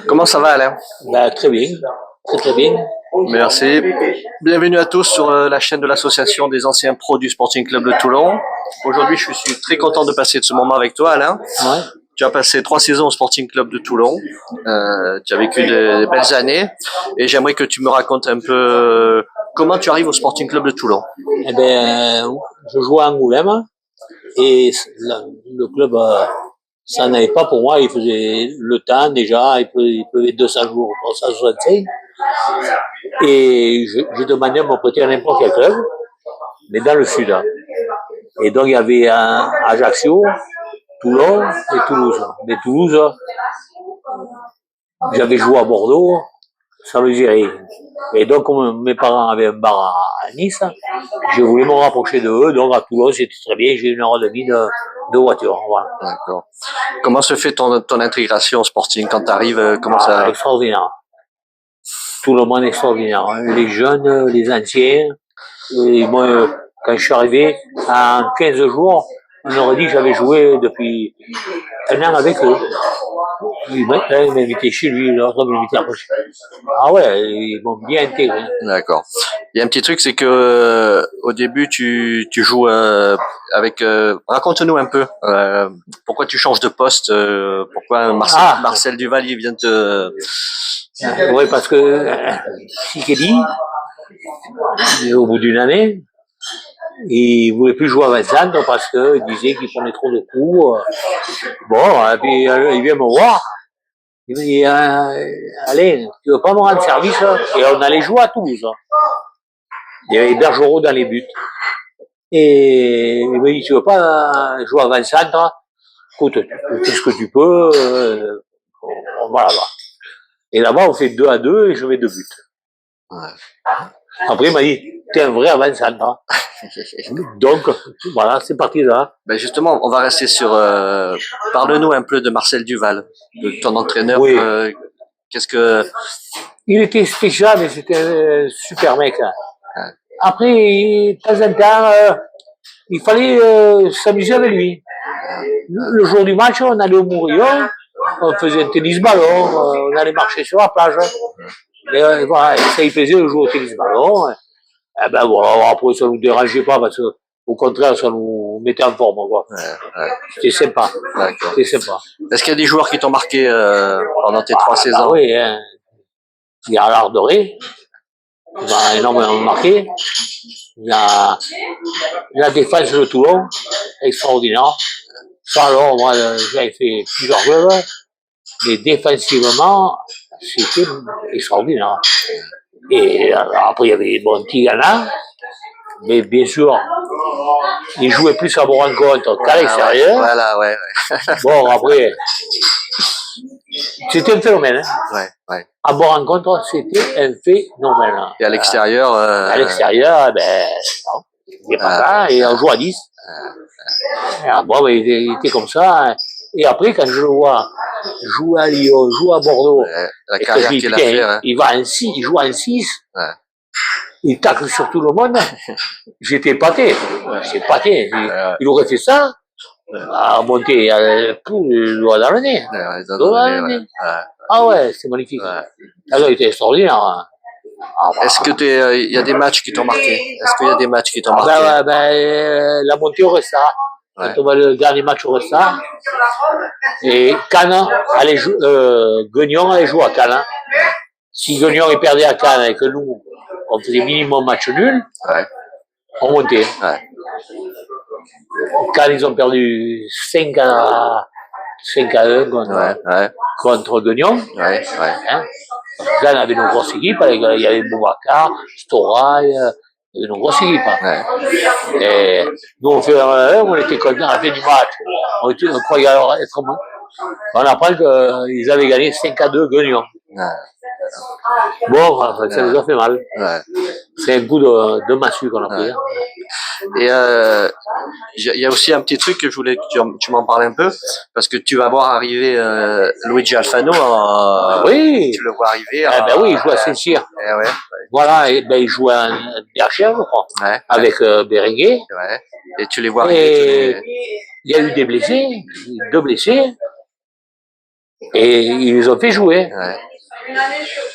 Comment ça va, Alain? Bah, très bien, très très bien. Merci. Bienvenue à tous sur la chaîne de l'association des anciens pros du Sporting Club de Toulon. Aujourd'hui, je suis très content de passer de ce moment avec toi, Alain. Ouais. Tu as passé 3 saisons au Sporting Club de Toulon. Tu as vécu de belles années et j'aimerais que tu me racontes un peu comment tu arrives au Sporting Club de Toulon. Eh ben, je jouais à Angoulême et le club, ça n'allait pas pour moi. Il faisait le temps déjà, il pleuvait 200 jours, 365. Et j'ai demandé à me prêter à n'importe quel club, mais dans le sud. Et donc il y avait Ajaccio, Toulon et Toulouse. Mais Toulouse, j'avais joué à Bordeaux, ça me disait rien. Et donc, comme mes parents avaient un bar à Nice, je voulais me rapprocher de eux. Donc, à Toulon, c'était très bien. J'ai 1 heure et demie de voiture. Voilà. D'accord. Comment se fait ton intégration au Sporting quand tu arrives? Comment ça? Extraordinaire. Tout le monde est extraordinaire. Les jeunes, les anciens. Et moi, quand je suis arrivé, en 15 jours, on aurait dit que j'avais joué depuis 1 an avec eux. Il m'a invité chez lui, l'autre m'a invité après. Ah ouais, ils m'ont bien intégré. D'accord. Il y a un petit truc, c'est que au début, tu joues avec. Raconte-nous un peu pourquoi tu changes de poste, pourquoi Marcel Duval il vient te. Oui, parce que Sikeli, au bout d'une année, il voulait plus jouer à Vincent parce qu'il disait qu'il prenait trop de coups. Bon, et puis il vient me voir. Il me dit, allez, tu veux pas me rendre service? Et on allait jouer à Toulouse. Il y avait Bergerot dans les buts. Et il me dit, tu veux pas jouer à Vincent? Écoute, tu fais ce que tu peux. On va là-bas. Et là-bas, on fait 2-2 et je mets 2 buts. Ouais. Après, il m'a dit, t'es un vrai avant-centre. Donc, voilà, c'est parti là. Ben justement, on va rester sur. Parle-nous un peu de Marcel Duval, de ton entraîneur. Oui. Qu'est-ce que. Il était spécial, mais c'était un super mec. Là. Ouais. Après, de temps en temps, il fallait s'amuser avec lui. Le jour du match, on allait au Mourillon, on faisait un tennis-ballon, on allait marcher sur la plage. Et voilà, ça y plaisait de jouer au tennis-ballon. Eh ben voilà, après ça nous dérangeait pas parce que au contraire ça nous mettait en forme quoi. Ouais. C'était sympa. D'accord. C'était sympa. Est-ce qu'il y a des joueurs qui t'ont marqué pendant tes 3 saisons? Oui, hein. Il y a l'art doré, qui m'a énormément marqué. Il y a la défense de Toulon, extraordinaire. Ça alors, moi j'avais fait plusieurs clubs, mais défensivement, c'était extraordinaire. Et après il y avait bon Tigana, mais bien sûr, il jouait plus à mon rencontre qu'à l'extérieur. Voilà, ouais. Bon, après, c'était un phénomène. Hein. Ouais. À mon rencontre, c'était un phénomène. Et à l'extérieur À l'extérieur, ben, non, il n'est pas là, et on joue à 10. Bon, ben, il était comme ça. Et après, quand je le vois jouer à Lyon, jouer à Bordeaux, la carrière qu'il a fait, hein. il joue en 6. Ouais. Il tacle sur tout le monde. J'étais épaté. J'étais épaté. Il aurait fait ça, à monter tout le doigt dans le nez. Ah ouais, c'est magnifique. Alors, il était extraordinaire. Est-ce que il y a des matchs qui t'ont marqué? Est-ce qu'il y a des matchs qui t'ont marqué? La montée au Resta. Quand on va le dernier match au Resta. Et Cannes allait jouer, Guignon allait jouer à Cannes. Si Guignon est perdait à Cannes et que nous, on faisait minimum match nul, on montait. Quand ils ont perdu 5-1 contre Guignon, hein, là, on avait nos grosses équipes, il y avait Boubacar, Storail, il y avait nos grosses équipes. Et nous, on était contents à la fin du match. On croyait être bon. On apprend qu'ils avaient gagné 5-2 Guignon. Bon, ça nous a fait mal. C'est un coup de massue qu'on a pris. Et il y a aussi un petit truc que je voulais que tu m'en parles un peu, parce que tu vas voir arriver Luigi Alfano. Oui. Tu le vois arriver. Ben oui, il joue à Saint-Cyr. Voilà, et ben il joue à DHR, je crois, avec Béréguet. Et tu les vois arriver. Il y a eu des blessés, 2 blessés. Et ils les ont fait jouer. Ouais.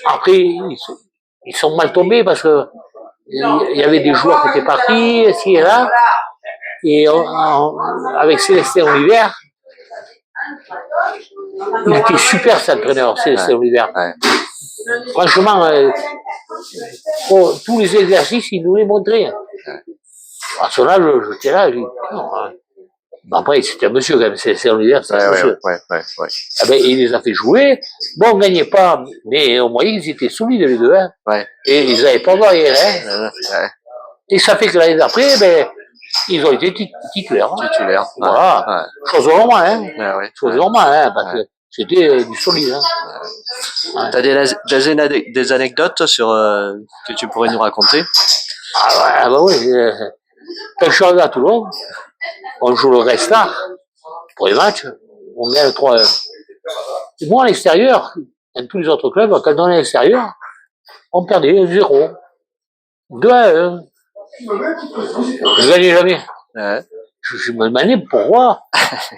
Après, ils sont mal tombés parce que il y avait des joueurs qui étaient partis, ici et là. Et avec Célestin Oliver, il était super cet entraîneur, Célestin Oliver. Ouais. Franchement, tous les exercices, il nous les montrait. À son âge, j'étais là, je dis, non, hein. Après, c'était un monsieur quand même, Célestin Oliver, c'est un monsieur. Ouais. Ah ben, il les a fait jouer. Bon, on gagnait pas, mais au moins, ils étaient solides les deux. Hein. Ouais. Et ils n'avaient pas derrière. Hein. Ouais. Et ça fait que l'année d'après, ben, ils ont été titulaires. Hein. Titulaire. Voilà. Ouais. Chose normale, hein. Ouais. Chose normale, hein, parce que c'était du solide. Hein. Ouais. T'as des anecdotes sur que tu pourrais nous raconter? Ah bah oui. Quand je suis arrivé à Toulon, on joue le Restart pour les matchs, on gagne 3-1. Et moi, à l'extérieur, dans tous les autres clubs, quand on est à l'extérieur, on perdait 0. 2-1. Je gagnais jamais. Ouais. Je me demandais pourquoi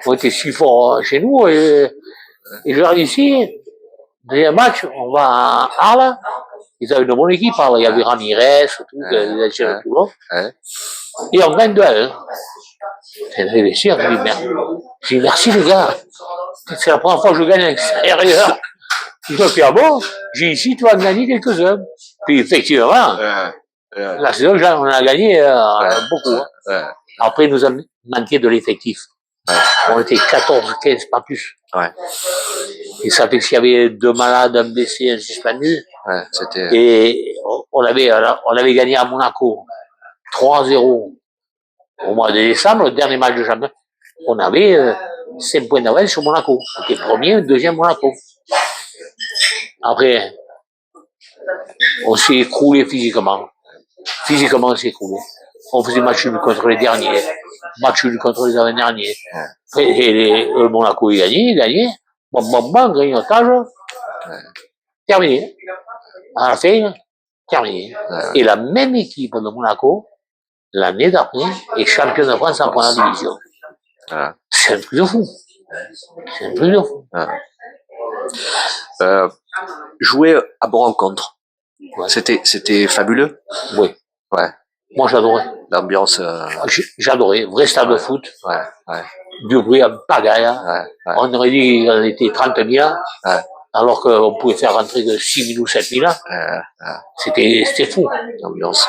on était si fort chez nous et j'arrive ici, deuxième match, on va à Arles, ils avaient une bonne équipe, il y avait Ramirez, tout, les anciens de Toulon, et on gagne 2-1. C'est réussi, je dis merde. Je dis merci les gars, c'est la première fois que je gagne à l'extérieur. Je me dis ah bon, j'ai ici, tu vas gagner quelques-uns. Puis effectivement, la saison, on a gagné beaucoup. Hein. Après, il nous a manqué de l'effectif. On était 14, 15, pas plus. Ouais. Et ça fait qu'il y avait 2 malades, un blessé, un suspendu. Ouais, c'était... Et on avait gagné à Monaco 3-0 au mois de décembre, le dernier match de championnat. On avait 5 points d'avance sur Monaco. C'était premier, deuxième Monaco. Après, on s'est écroulé physiquement. Physiquement, on s'est écroulé. On faisait match nul contre les derniers, match nul contre les avant-derniers. Et le Monaco, il gagnait. Bon, grignotage. Terminé. À la fin, terminé. Et la même équipe de Monaco, l'année d'après, est championne de France en première division. C'est un truc de fou. C'est un truc de fou. Jouer à Bourg-en-Contre, c'était fabuleux. Oui. Ouais. Moi, j'adorais. L'ambiance. J'adorais. Vrai stade de foot. Ouais. Du bruit en pagaille. On aurait dit qu'on était 30 000. Alors qu'on pouvait faire rentrer que 6 000 ou 7 000. C'était fou. L'ambiance.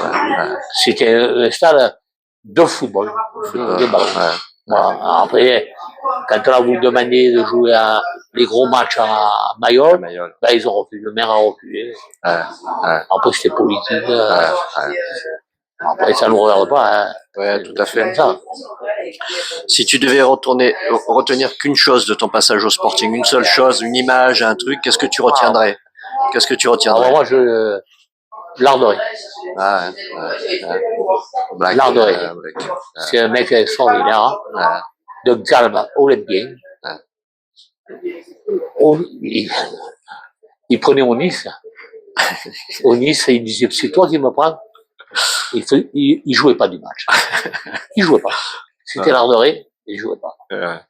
C'était un stade de football. De ballon. Voilà. Après, quand on a voulu demander de jouer à les gros matchs à Mayol, ben, ils ont refusé. Le maire a refusé. Après, c'était politique. Après, ça ne nous regarde pas. Hein. Ouais, tout à fait. Ça. Si tu devais retenir qu'une chose de ton passage au Sporting, une seule chose, une image, un truc, qu'est-ce que tu retiendrais? Qu'est-ce que tu retiendrais? Alors, moi, Lardoré. Lardoré. C'est un mec extraordinaire. De calme olympien. Il prenait au Nice. Au Nice, il disait, c'est toi qui me prends. Il jouait pas du match. Il jouait pas. C'était Lardoré, il jouait pas. Ben,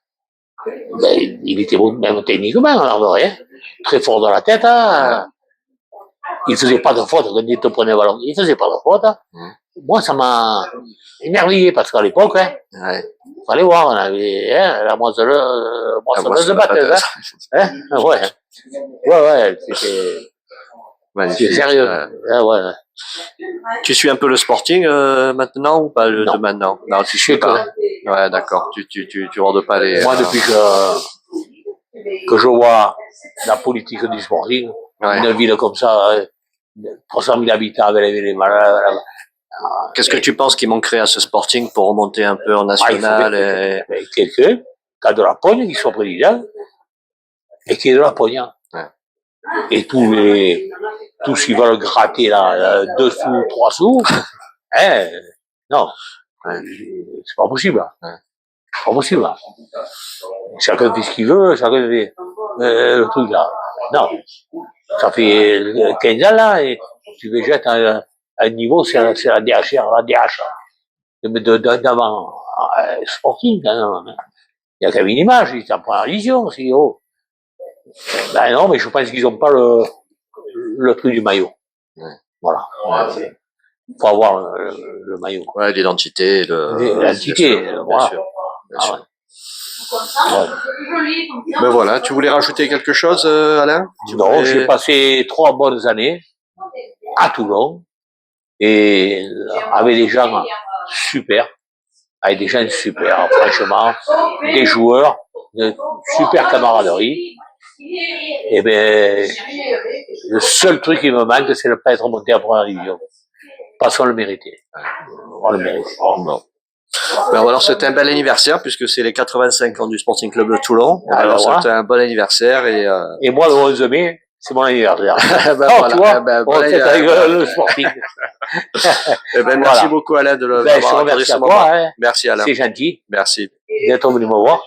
il était bon, même techniquement, Lardoré. Très fort dans la tête. Hein. Il faisait pas de faute quand il te prenait le ballon. Il faisait pas de faute. Moi, ça m'a émerveillé parce qu'à l'époque, fallait voir, on avait la moissonneuse de batteuse. Ouais, c'était magnifique. Sérieux. Tu suis un peu le Sporting maintenant ou pas de maintenant? Non, tu suis pas. Ouais, d'accord. Tu regardes pas les. Moi, depuis que je vois la politique du Sporting, une ville comme ça, 300 000 habitants avec les malades. Qu'est-ce que tu penses qu'il manquerait à ce Sporting pour remonter un peu en national? Quelqu'un qui a de la pogne, qui soit président, et qui ait de la pogne. Et tous qui veulent gratter là, 2 sous, 3 sous, non, c'est pas possible. C'est pas possible. Chacun fait ce qu'il veut, chacun fait le truc là. Non, ça fait 15 ans là, et tu veux jeter à un niveau, c'est la DHR, la DH. D'avant, Sporting, il y a quand même une image, il est en première division, c'est haut. Ben non, mais je pense qu'ils n'ont pas le truc du maillot. Ouais. Voilà. Ouais. Il faut avoir le maillot. Ouais, l'identité. L'identité, voilà. Bien sûr. Ouais. Ben voilà, tu voulais rajouter quelque chose, Alain? Non, j'ai passé 3 bonnes années à Toulon et avec des gens super, franchement, des joueurs, de super camaraderie. Et ben, le seul truc qui me manque, c'est de ne pas être monté en première division. Parce qu'on le méritait. On le mérite. Bon. Ben, alors c'était un bel anniversaire puisque c'est les 85 ans du Sporting Club de Toulon. Alors voilà. c'était un bon anniversaire et moi le 11 mai, c'est mon anniversaire. Ben, oh, voilà. tu vois, ben, on fait avec le Sporting. Ben, merci beaucoup Alain de l'avoir accordé ce moment. Hein. Merci Alain. C'est gentil. Merci. D'être venu me voir.